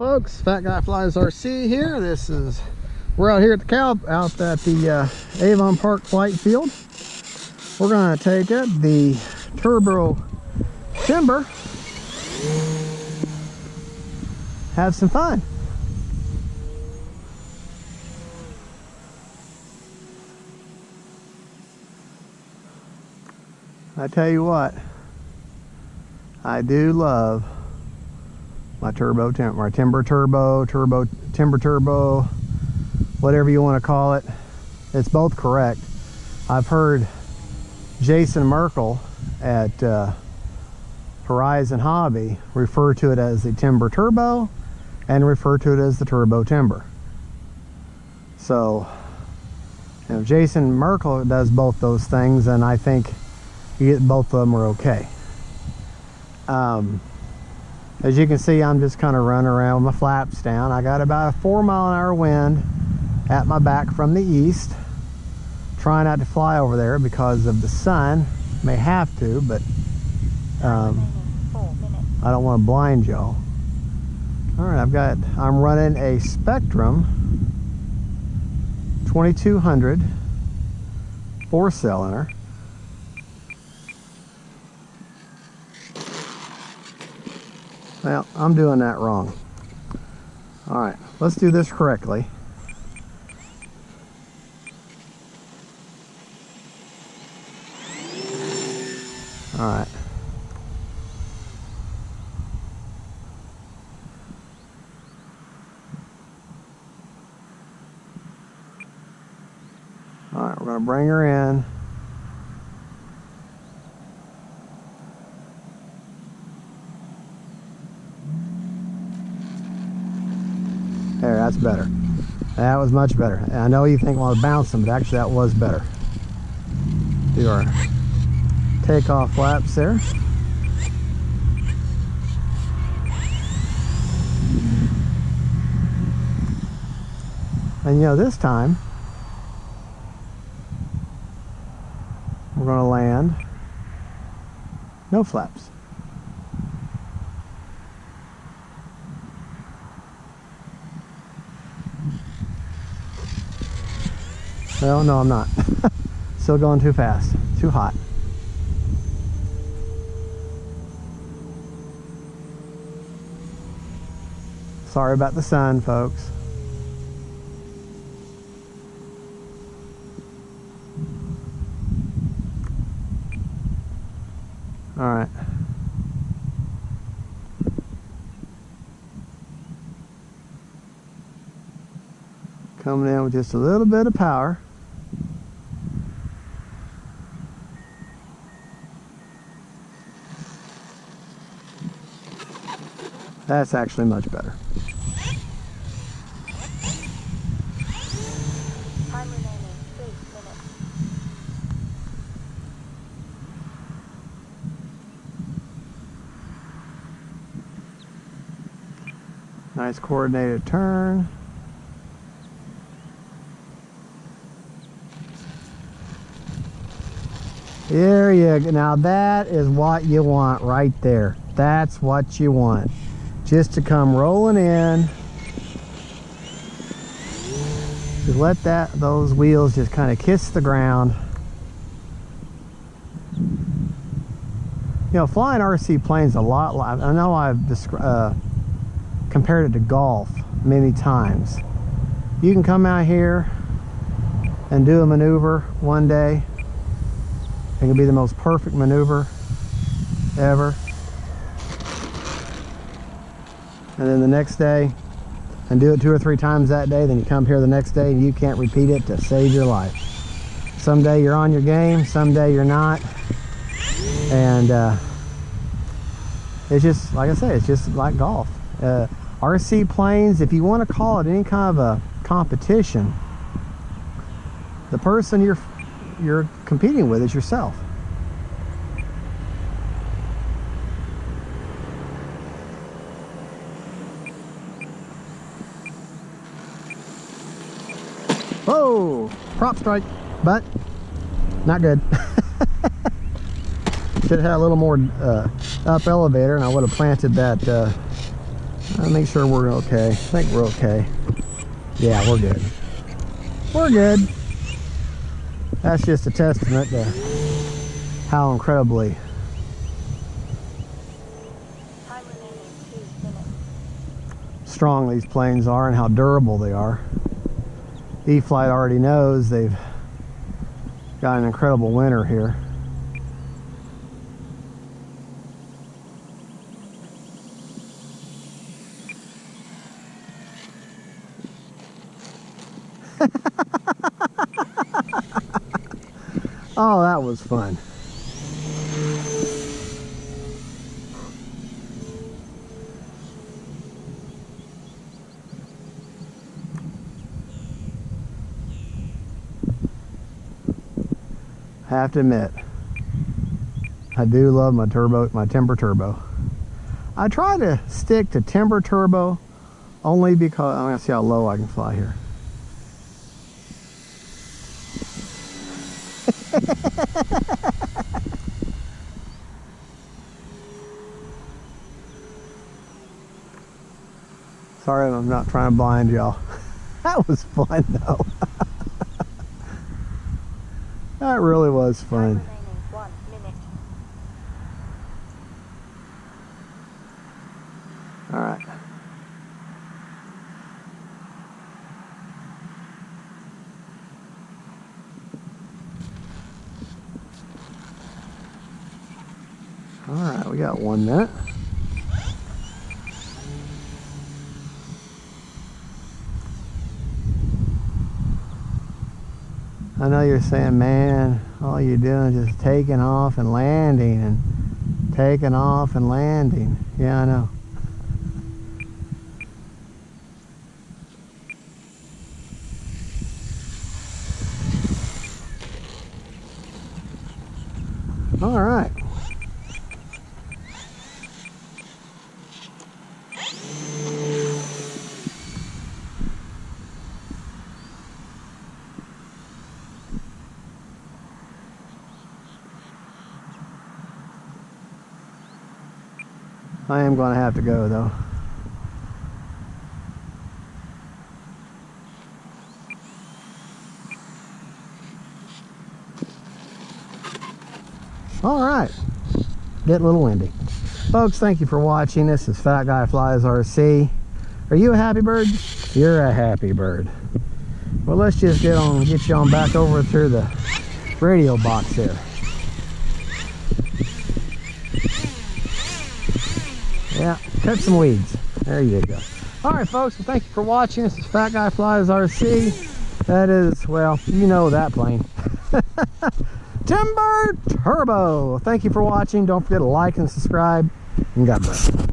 Folks, Fat Guy Flies RC here. We're out here at the Avon Park flight field. We're gonna take the turbo timber, have some fun. I tell you what, I do love my timber turbo, whatever you want to call it. It's both correct. I've heard Jason Merkel at Horizon Hobby refer to it as the timber turbo and refer to it as the turbo timber. So, if Jason Merkel does both those things, then I think both of them are okay. As you can see, I'm just kind of running around with my flaps down. I got about a 4-mile-an-hour wind at my back from the east. Trying not to fly over there because of the sun. May have to, but I don't want to blind y'all. All right, I'm running a Spektrum 2200 4-cylinder. Well, I'm doing that wrong. All right, let's do this correctly. All right. All right, we're going to bring her in. There, that's better. That was much better. And I know you think, well, it's bouncing, but actually that was better. Do our takeoff flaps there. And you know, this time we're going to land no flaps. Well, no, I'm not. Still going too fast, too hot. Sorry about the sun, folks. All right. Coming in with just a little bit of power. That's actually much better. Time remaining 3 minutes. Nice coordinated turn. There you go. Now that is what you want right there. That's what you want. Just to come rolling in. Just let those wheels just kind of kiss the ground. You know, flying RC planes a lot. I know I've compared it to golf many times. You can come out here and do a maneuver one day. It can be the most perfect maneuver ever. And then the next day, and do it 2 or 3 times that day, then you come here the next day and you can't repeat it to save your life. Someday you're on your game, someday you're not. And it's just, like I say, it's just like golf. RC planes, if you want to call it any kind of a competition, the person you're competing with is yourself. Whoa! Prop strike, but not good. Should have had a little more up elevator, and I would have planted that. I'll make sure we're okay. I think we're okay. Yeah, we're good. We're good. That's just a testament to how incredibly Time remaining 2 minutes. strong these planes are and how durable they are. E-flite already knows they've got an incredible winter here. Oh, that was fun. I have to admit, I do love my Timber Turbo. I try to stick to Timber Turbo only because I'm gonna see how low I can fly here. Sorry, I'm not trying to blind y'all. That was fun though. That really was Time fun. remaining 1 minute. All right. All right, we got 1 minute. I know you're saying, man, all you're doing is just taking off and landing and taking off and landing. Yeah, I know. All right. I am going to have to go though. All right, get a little windy. Folks, thank you for watching. This is Fat Guy Flies RC. Are you a happy bird? You're a happy bird. Well, let's just get you on back over through the radio box there. Yeah, cut some weeds. There you go. All right, folks, well, thank you for watching. This is Fat Guy Flies RC. That is, well, you know that plane. Timber Turbo. Thank you for watching. Don't forget to like and subscribe. And God bless.